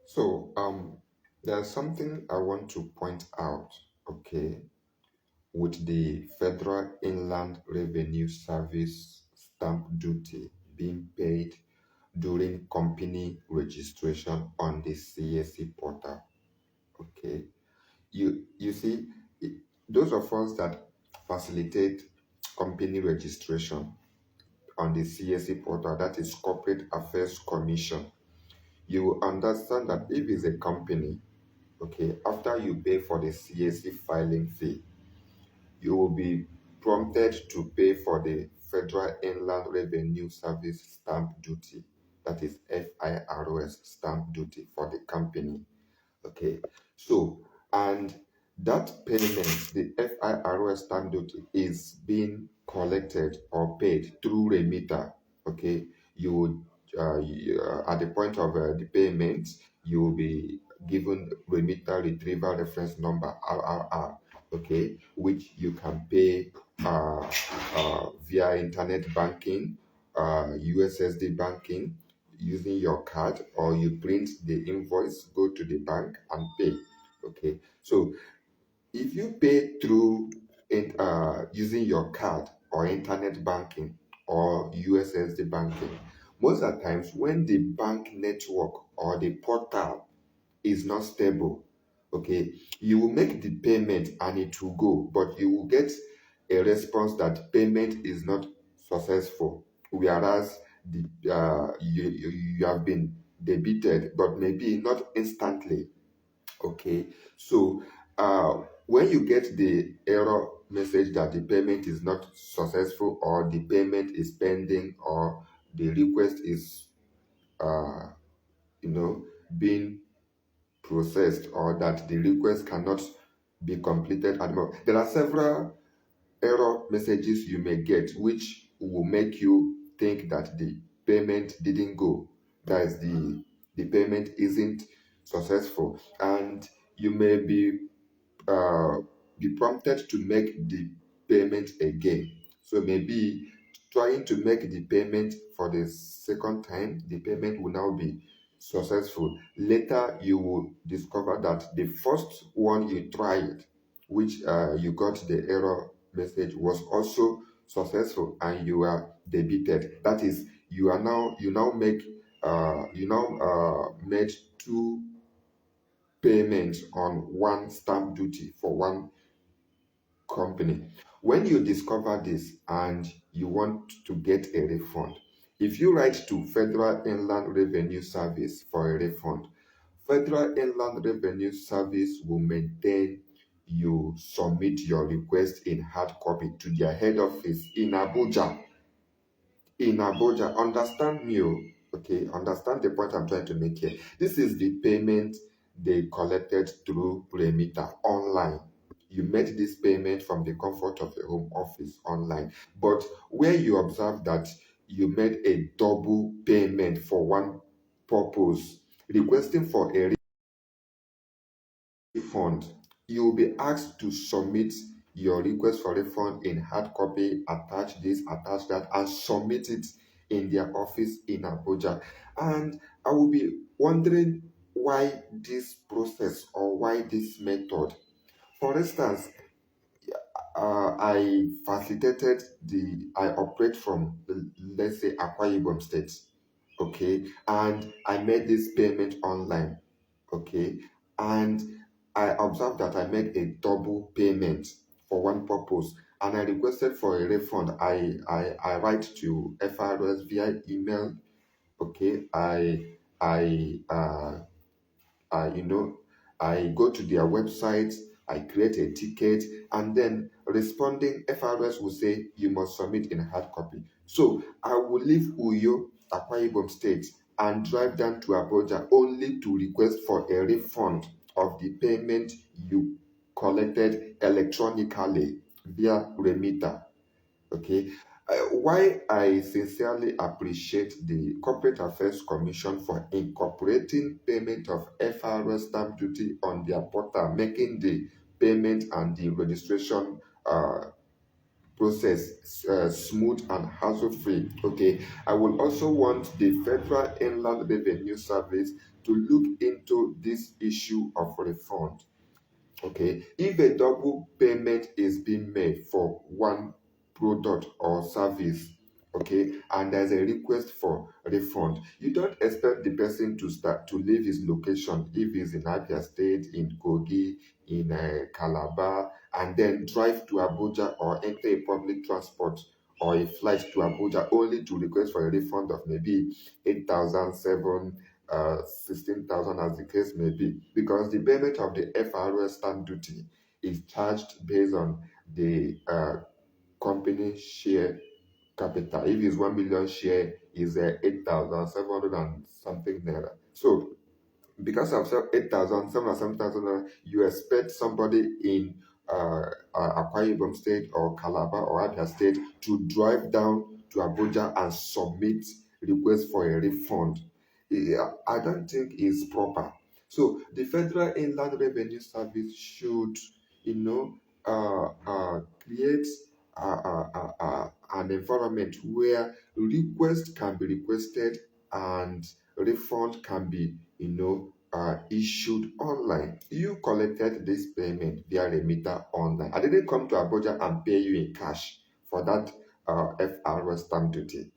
So, there's something I want to point out, okay, with the Federal Inland Revenue Service stamp duty being paid during company registration on the CSC portal, okay. You see, it, those of us that facilitate company registration on the CSC portal, that is Corporate Affairs Commission, you will understand that if it's a company, okay, after you pay for the CAC filing fee, you will be prompted to pay for the Federal Inland Revenue Service stamp duty, that is FIRS stamp duty for the company. Okay, so and that payment, the FIRS stamp duty, is being collected or paid through remitter. Okay, you would at the point of the payment, you will be given remitter retrieval reference number (RRR), okay, which you can pay via internet banking, USSD banking, using your card, or you print the invoice, go to the bank and pay. Okay, so if you pay through using your card or internet banking or USSD banking, most of the times when the bank network or the portal is not stable, okay, you will make the payment and it will go, but you will get a response that payment is not successful, whereas you have been debited, but maybe not instantly. Okay, so when you get the error message that the payment is not successful, or the payment is pending, or the request is uh, being processed, or that the request cannot be completed anymore. There are several error messages you may get which will make you think that the payment didn't go. That is, the payment isn't successful, and you may be prompted to make the payment again. So maybe trying to make the payment for the second time, the payment will now be successful. Later, you will discover that the first one you tried, which you got the error message, was also successful and you are debited. That is, you now made two payments on one stamp duty for one company. When you discover this and you want to get a refund, if you write to Federal Inland Revenue Service for a refund, Federal Inland Revenue Service will maintain you submit your request in hard copy to their head office in Abuja. In Abuja, understand me, oh, okay? Understand the point I'm trying to make here. This is the payment they collected through remitter online. You made this payment from the comfort of your home office online, but where you observe that you made a double payment for one purpose, requesting for a refund, you will be asked to submit your request for refund in hard copy, attach this, attach that, and submit it in their office in Abuja. And I will be wondering why this process, or why this method. For instance, I operate from, let's say, Akwa Ibom State, okay, and I made this payment online, okay, and I observed that I made a double payment for one purpose, and I requested for a refund. I write to FRS via email, okay. I you know, I go to their website, I create a ticket, and then responding FRS will say you must submit in hard copy. So I will leave Uyo, Akwa Ibom State, and drive down to Abuja only to request for a refund of the payment you collected electronically via remitter. Okay, why I sincerely appreciate the Corporate Affairs Commission for incorporating payment of FRS stamp duty on their portal, making the payment and the registration process smooth and hassle-free. Okay, I will also want the Federal Inland Revenue Service to look into this issue of refund. Okay, if a double payment is being made for one product or service, okay, and there's a request for refund, you don't expect the person to start to leave his location if he's in Abia State, in Kogi, in Calabar, and then drive to Abuja or enter a public transport or a flight to Abuja only to request for a refund of maybe 8,007, 16,000, as the case may be, because the payment of the FIRS stamp duty is charged based on the company share capital. If it's 1 million share, is 8,700 and something naira. So because of 8,000, 7,000 naira, you expect somebody in Akwa Ibom State or Calabar or Abia State to drive down to Abuja and submit request for a refund. Yeah, I don't think it's proper. So the Federal Inland Revenue Service should, you know, create an environment where request can be requested and refund can be, issued online. You collected this payment via remitter online. I didn't come to Abuja and pay you in cash for that FRS stamp duty.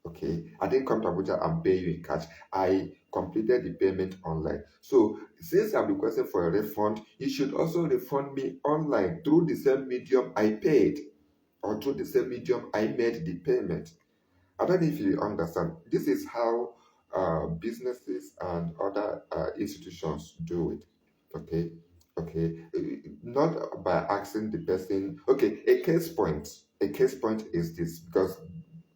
Okay, I didn't come to Abuja and pay you in cash. I completed the payment online. So since I'm requesting for a refund, you should also refund me online through the same medium I paid or through the same medium I made the payment. I don't know if you understand. This is how businesses and other institutions do it. Okay, okay. Not by asking the person. Okay, a case point. A case point is this, because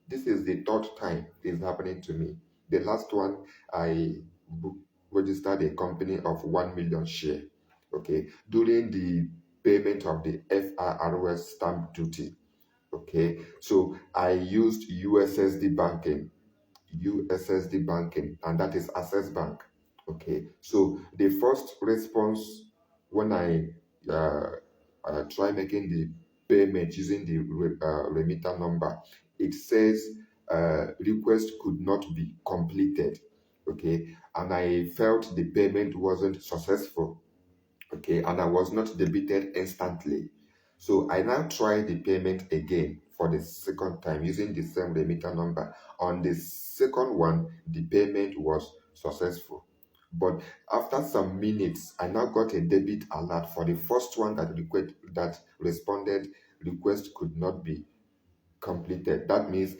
this is the third time it's happening to me. The last one, I registered a company of 1 million share. Okay, during the payment of the FIRS stamp duty. Okay, so I used USSD banking, and that is Access Bank. Okay, so the first response when I try making the payment using the remitter number, it says request could not be completed. Okay, and I felt the payment wasn't successful. Okay, and I was not debited instantly. So I now tried the payment again for the second time using the same remitter number. On the second one, the payment was successful. But after some minutes, I now got a debit alert for the first one that responded request could not be completed. That means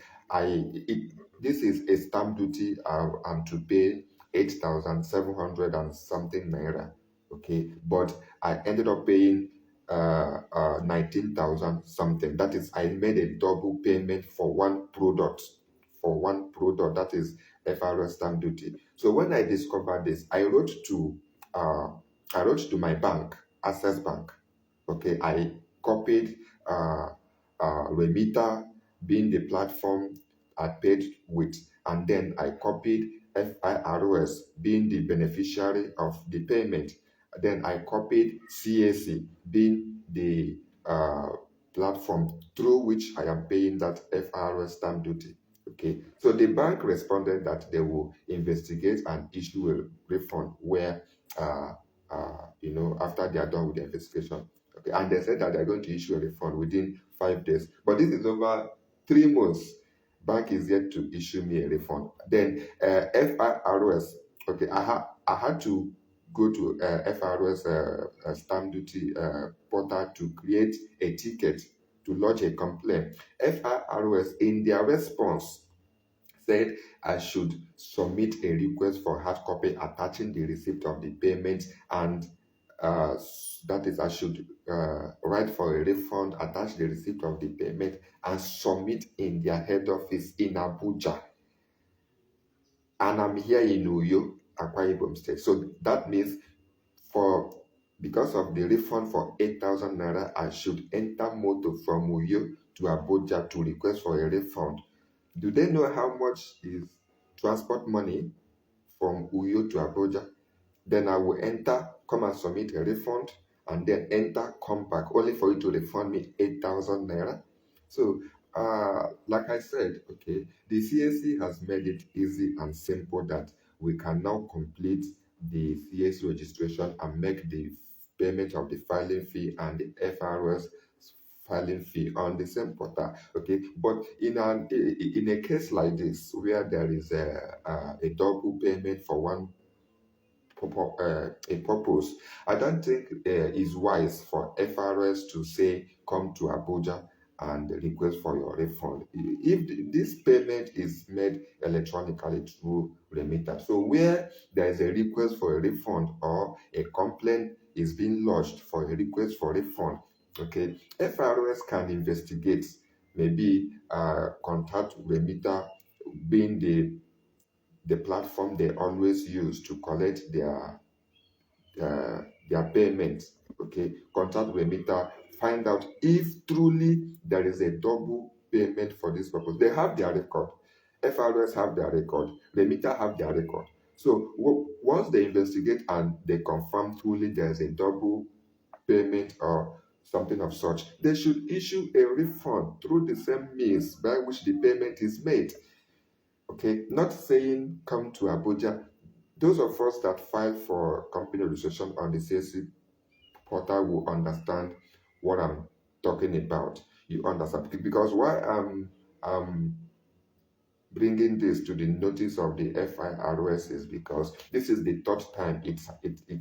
this is a stamp duty. I'm to pay 8,700 and something naira. Okay, but I ended up paying 19,000 something. That is, I made a double payment for one product. For one product, that is FRS stamp duty. So when I discovered this, uh, I wrote to my bank, Access Bank. Okay, I copied uh, remitter being the platform I paid with, and then I copied FIRS being the beneficiary of the payment. Then I copied CAC being the platform through which I am paying that FIRS stamp duty. Okay, so the bank responded that they will investigate and issue a refund where, after they are done with the investigation. Okay, and they said that they're going to issue a refund within 5 days. But this is over 3 months. Bank is yet to issue me a refund. Then FIRS. Okay, I had to go to FIRS stamp duty portal to create a ticket to lodge a complaint. FIRS in their response said I should submit a request for hard copy attaching the receipt of the payment, and that is, I should write for a refund, attach the receipt of the payment, and submit in their head office in Abuja. And I'm here in Uyo, Akwa Ibom State. So that means for because of the refund for 8,000 naira, I should enter motor from Uyo to Abuja to request for a refund. Do they know how much is transport money from Uyo to Abuja? Then I will enter, come and submit a refund, and then enter, come back, only for you to refund me 8,000 naira. So, like I said, okay, the CAC has made it easy and simple that we can now complete the CAC registration and make the payment of the filing fee and the FRS filing fee on the same portal. Okay, but in a case like this where there is a double payment for one a purpose. I don't think it's wise for FRS to say, come to Abuja and request for your refund. If this payment is made electronically through remitter, so where there is a request for a refund or a complaint is being lodged for a request for refund, okay, FRS can investigate, maybe contact remitter being the platform they always use to collect their payment. Okay, contact remitter, find out if truly there is a double payment for this purpose. They have their record. FRS have their record. Remitter have their record. So once they investigate and they confirm truly there is a double payment or something of such, they should issue a refund through the same means by which the payment is made. Okay, not saying come to Abuja. Those of us that file for company registration on the CSC portal will understand what I'm talking about. You understand? Because why I'm bringing this to the notice of the FIRS is because this is the third time it's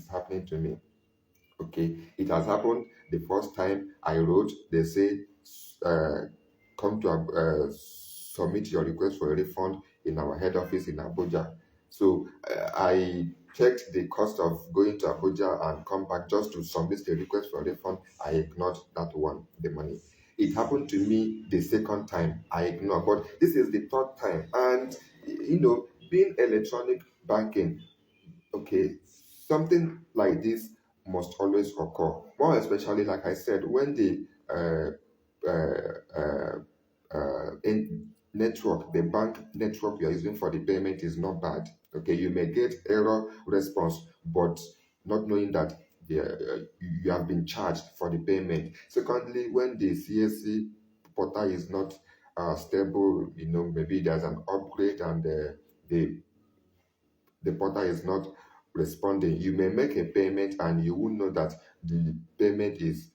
happening to me. Okay, it has happened the first time I wrote. They say, uh, come to submit your request for a refund in our head office in Abuja. So I checked the cost of going to Abuja and come back just to submit the request for a refund. I ignored that one, the money. It happened to me the second time. I ignored, but this is the third time. And being electronic banking, okay, something like this must always occur. More especially, like I said, when the network, the bank network you are using for the payment is not bad. Okay, you may get error response, but not knowing that you have been charged for the payment. Secondly, when the CSC portal is not stable, maybe there's an upgrade and the the portal is not responding, you may make a payment and you will know that the payment is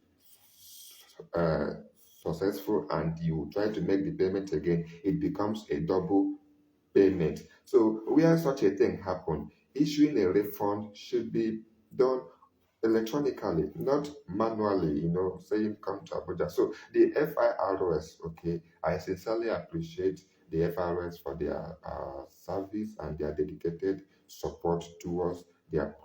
uh, successful and you try to make the payment again, it becomes a double payment. So where such a thing happen, issuing a refund should be done electronically, not manually, saying come to Abuja. So the FIRS, okay, I sincerely appreciate the FIRS for their service and their dedicated support towards their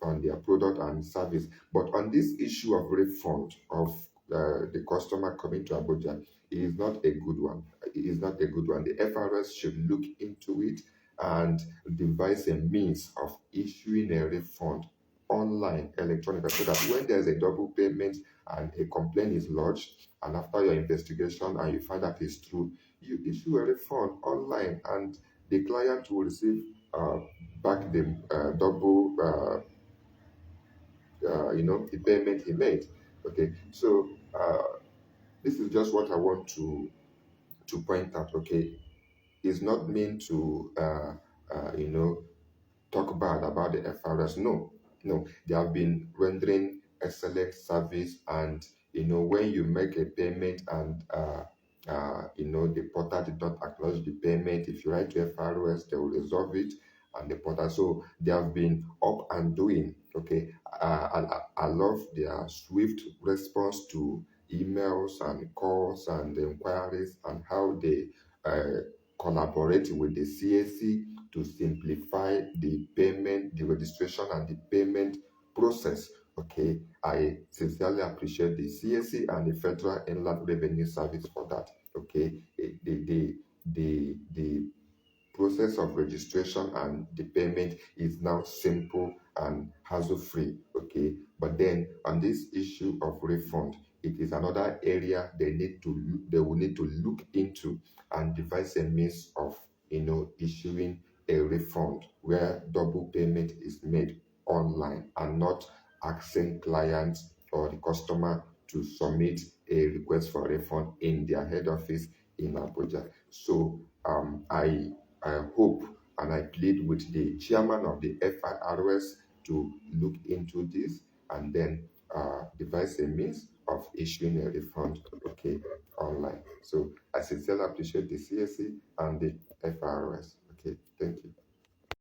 on their product and service. But on this issue of refund of the customer coming to Abuja, it is not a good one. It is not a good one. The FRS should look into it and devise a means of issuing a refund online electronically so that when there's a double payment and a complaint is lodged and after your investigation and you find that it's true, you issue a refund online and the client will receive back the double the payment he made. Okay, so this is just what I want to point out. Okay, it's not mean to talk bad about the FRS. No, no, they have been rendering excellent service. And when you make a payment and the portal did not acknowledge the payment, if you write to FRS, they will resolve it. And the portal, so they have been up and doing. Okay, I love their swift response to emails and calls and inquiries and how they collaborate with the CAC to simplify the payment, the registration, and the payment process. Okay, I sincerely appreciate the CAC and the Federal Inland Revenue Service for that. Okay, the process of registration and the payment is now simple and hassle-free. Okay, but then on this issue of refund, it is another area they will need to look into and devise a means of issuing a refund where double payment is made online and not asking clients or the customer to submit a request for refund in their head office in Abuja. So I hope and I plead with the chairman of the FIRS to look into this and then devise a means of issuing a refund, okay, online. So I sincerely appreciate the CSC and the FIRS. Okay, thank you.